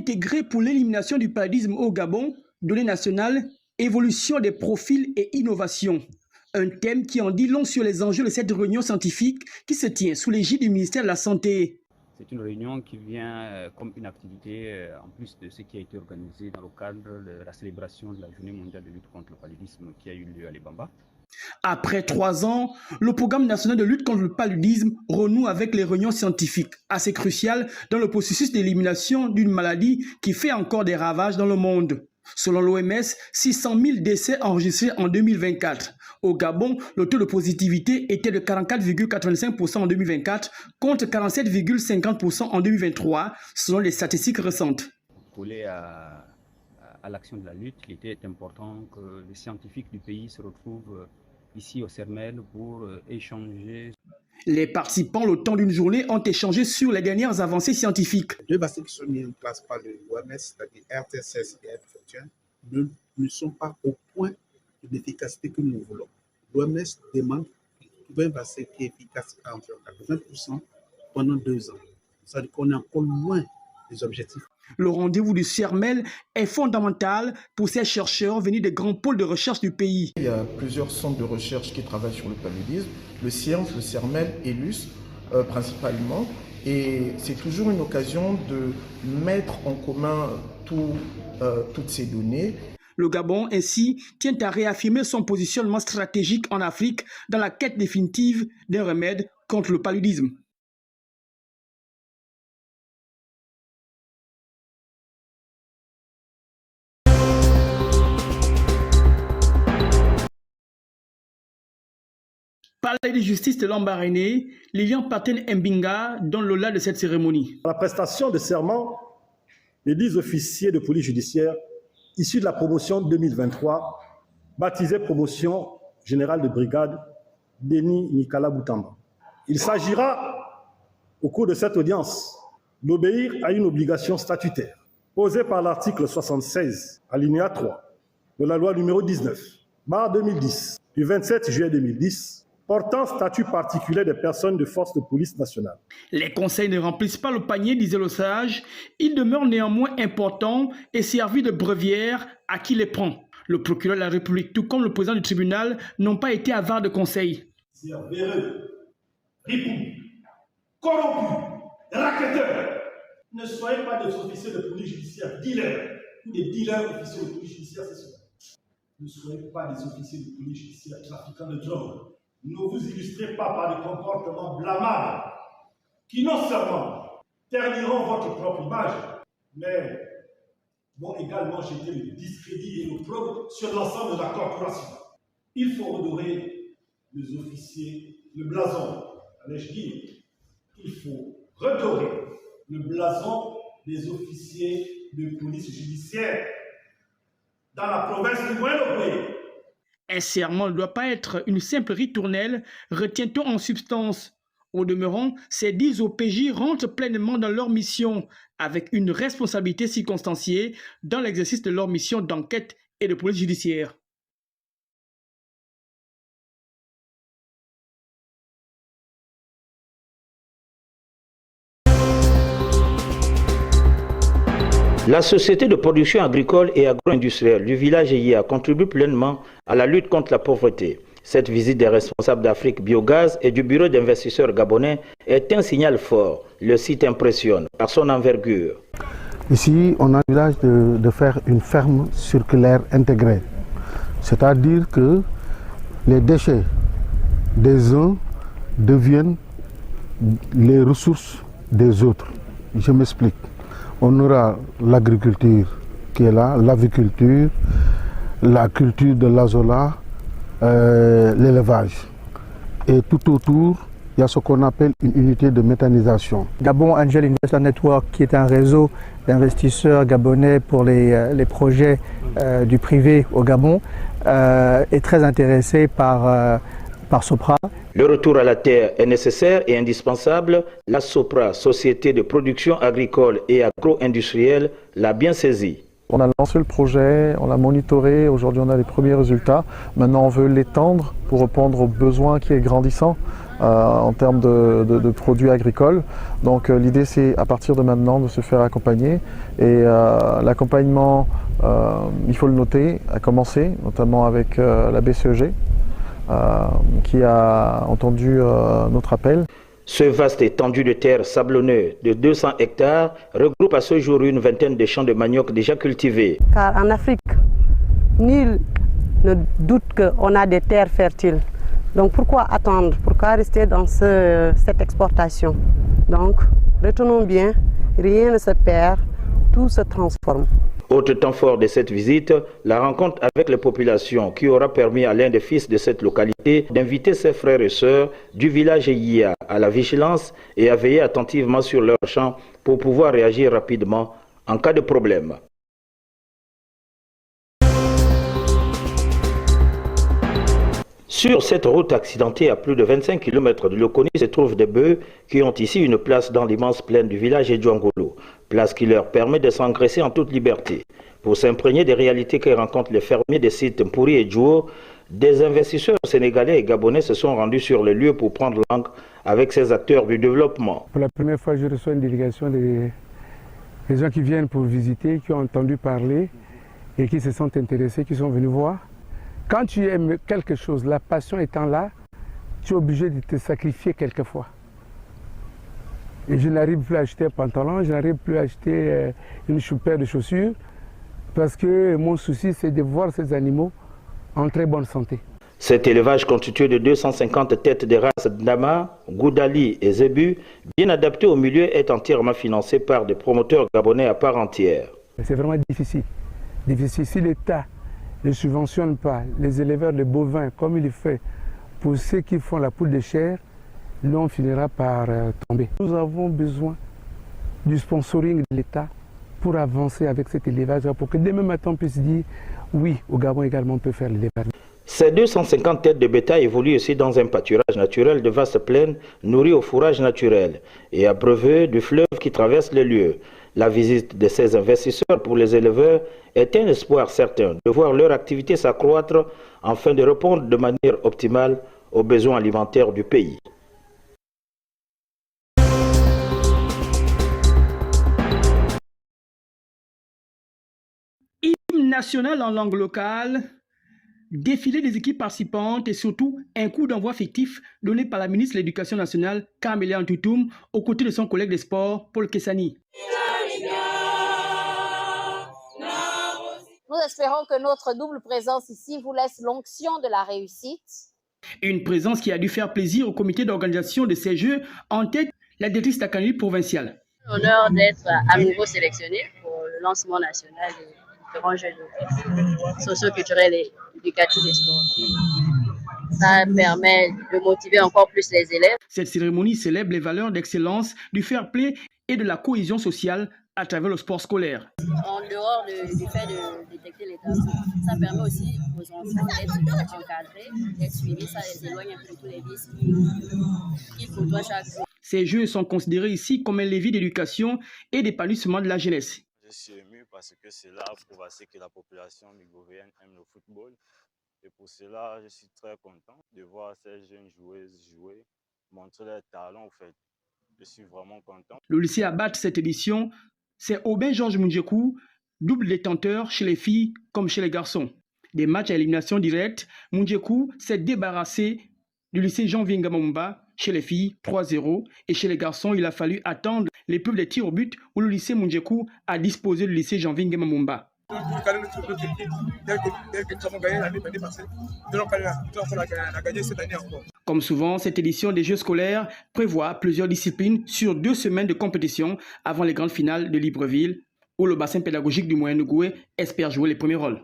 intégré pour l'élimination du paludisme au Gabon, données nationales, évolution des profils et innovation. Un thème qui en dit long sur les enjeux de cette réunion scientifique qui se tient sous l'égide du ministère de la Santé. C'est une réunion qui vient comme une activité en plus de ce qui a été organisé dans le cadre de la célébration de la Journée mondiale de lutte contre le paludisme qui a eu lieu à l'Ebamba. Après 3 ans, le programme national de lutte contre le paludisme renoue avec les réunions scientifiques, assez cruciales dans le processus d'élimination d'une maladie qui fait encore des ravages dans le monde. Selon l'OMS, 600 000 décès enregistrés en 2024. Au Gabon, le taux de positivité était de 44,85% en 2024 contre 47,50% en 2023, selon les statistiques récentes. Collé à l'action de la lutte, il était important que les scientifiques du pays se retrouvent ici au CERMEL pour échanger. Les participants, le temps d'une journée, ont échangé sur les dernières avancées scientifiques. Deux vaccins qui sont mis en place par l'OMS, c'est-à-dire RTS et F21, ne sont pas au point de l'efficacité que nous voulons. L'OMS demande de trouver un vaccin qui est efficace à environ 80% pendant 2 ans. C'est-à-dire qu'on est encore loin des objectifs. Le rendez-vous du CERMEL est fondamental pour ces chercheurs venus des grands pôles de recherche du pays. Il y a plusieurs centres de recherche qui travaillent sur le paludisme, le CIRMS, le CERMEL et l'US principalement. Et c'est toujours une occasion de mettre en commun toutes ces données. Le Gabon, ainsi, tient à réaffirmer son positionnement stratégique en Afrique dans la quête définitive d'un remède contre le paludisme. Palais de justice de Lambaréné, Lilian Paten Mbinga donne le là de cette cérémonie. À la prestation de serment, les 10 officiers de police judiciaire issus de la promotion 2023, baptisée promotion générale de brigade Denis Nicolas Boutamba. Il s'agira, au cours de cette audience, d'obéir à une obligation statutaire posée par l'article 76, alinéa 3 de la loi numéro 19/2010 du 27 juillet 2010 portant statut particulier des personnes de force de police nationale. Les conseils ne remplissent pas le panier, disait le sage. Ils demeurent néanmoins importants et servis de brevière à qui les prend. Le procureur de la République, tout comme le président du tribunal, n'ont pas été avares de conseils. Véreux, ripoux, corrompus, racketteurs, ne soyez pas des officiers de police judiciaire, dealers, ou des dealers officiers de police judiciaire, c'est cela. Ne soyez pas des officiers de police judiciaire trafiquants de drogue. Ne vous illustrez pas par des comportements blâmables qui non seulement terniront votre propre image, mais vont également jeter le discrédit et l'opprobre sur l'ensemble de la corporation. Il faut redorer les officiers, le blason, allais-je dire, il faut redorer le blason des officiers de police judiciaire dans la province du Moyen-Orient. Un serment ne doit pas être une simple ritournelle, retient-on en substance. Au demeurant, ces 10 OPJ rentrent pleinement dans leur mission, avec une responsabilité circonstanciée dans l'exercice de leur mission d'enquête et de police judiciaire. La société de production agricole et agro-industrielle du village EIA contribue pleinement à la lutte contre la pauvreté. Cette visite des responsables d'Afrique Biogaz et du bureau d'investisseurs gabonais est un signal fort. Le site impressionne par son envergure. Ici, on a l'usage de faire une ferme circulaire intégrée. C'est-à-dire que les déchets des uns deviennent les ressources des autres. Je m'explique. On aura l'agriculture qui est là, l'aviculture, la culture de l'azola, l'élevage. Et tout autour, il y a ce qu'on appelle une unité de méthanisation. Gabon Angel Investor Network, qui est un réseau d'investisseurs gabonais pour les projets du privé au Gabon, est très intéressé par Sopra. Le retour à la terre est nécessaire et indispensable. La Sopra, société de production agricole et agro-industrielle, l'a bien saisi. On a lancé le projet, on l'a monitoré, aujourd'hui on a les premiers résultats. Maintenant on veut l'étendre pour répondre aux besoins qui est grandissant en termes de produits agricoles. Donc l'idée c'est à partir de maintenant de se faire accompagner et l'accompagnement, il faut le noter, a commencé notamment avec la BCEG qui a entendu notre appel. Ce vaste étendue de terre sablonneuse de 200 hectares regroupe à ce jour une vingtaine de champs de manioc déjà cultivés. Car en Afrique, nul ne doute qu'on a des terres fertiles. Donc pourquoi attendre? Pourquoi rester dans cette exportation? Donc retenons bien, rien ne se perd, tout se transforme. Autre temps fort de cette visite, la rencontre avec les populations qui aura permis à l'un des fils de cette localité d'inviter ses frères et sœurs du village Yia à la vigilance et à veiller attentivement sur leurs champs pour pouvoir réagir rapidement en cas de problème. Sur cette route accidentée à plus de 25 km de Loconi se trouvent des bœufs qui ont ici une place dans l'immense plaine du village Edjouangolo, place qui leur permet de s'engraisser en toute liberté. Pour s'imprégner des réalités que rencontrent les fermiers des sites Mpuri et Djouo, des investisseurs sénégalais et gabonais se sont rendus sur le lieu pour prendre langue avec ces acteurs du développement. Pour la première fois, je reçois une délégation des gens qui viennent pour visiter, qui ont entendu parler et qui se sont intéressés, qui sont venus voir. Quand tu aimes quelque chose, la passion étant là, tu es obligé de te sacrifier quelquefois. Et je n'arrive plus à acheter un pantalon, je n'arrive plus à acheter une paire de chaussures, parce que mon souci, c'est de voir ces animaux en très bonne santé. Cet élevage constitué de 250 têtes de race Ndama, Goudali et Zébu, bien adapté au milieu, est entièrement financé par des promoteurs gabonais à part entière. C'est vraiment difficile. Difficile. Si l'État ne subventionne pas les éleveurs de bovins comme il le fait pour ceux qui font la poule de chair, nous on finira par tomber. Nous avons besoin du sponsoring de l'État pour avancer avec cet élevage, pour que demain matin on puisse dire oui, au Gabon également on peut faire l'élevage. Ces 250 têtes de bétail évoluent aussi dans un pâturage naturel de vastes plaines nourries au fourrage naturel et abreuvées du fleuve qui traverse les lieux. La visite de ces investisseurs pour les éleveurs est un espoir certain de voir leur activité s'accroître afin de répondre de manière optimale aux besoins alimentaires du pays. Hymne national en langue locale, défilé des équipes participantes et surtout un coup d'envoi fictif donné par la ministre de l'Éducation nationale, Camélia Antoutoum, aux côtés de son collègue des sports, Paul Kessani. Nous espérons que notre double présence ici vous laisse l'onction de la réussite. Une présence qui a dû faire plaisir au comité d'organisation de ces Jeux, en tête la directrice d'académie provinciale. L'honneur d'être à nouveau sélectionné pour le lancement national des différents Jeux socio-culturels et éducatifs et sportifs. Ça permet de motiver encore plus les élèves. Cette cérémonie célèbre les valeurs d'excellence, du fair play et de la cohésion sociale à travers le sport scolaire. En dehors du fait de détecter les talents, ça permet aussi aux enfants d'être encadrés, d'être suivis, ça les éloigne un peu de tous les vices qu'ils côtoient chaque jour. Ces Jeux sont considérés ici comme un levier d'éducation et d'épanouissement de la jeunesse. Je suis ému parce que cela prouve assez que la population migorienne aime le football. Et pour cela, je suis très content de voir ces jeunes joueuses jouer, montrer leur talent en fait. Je suis vraiment content. Le lycée à battre cette édition, c'est Aubin Georges Moundjekou, double détenteur chez les filles comme chez les garçons. Des matchs à élimination directe, Moundjekou s'est débarrassé du lycée Jean-Vinga Mamumba chez les filles 3-0 et chez les garçons il a fallu attendre l'épreuve des tirs au but où le lycée Moundjekou a disposé du lycée Jean-Vinga Mamumba. Comme souvent, cette édition des Jeux scolaires prévoit plusieurs disciplines sur 2 semaines de compétition avant les grandes finales de Libreville, où le bassin pédagogique du Moyen-Ogooué espère jouer les premiers rôles.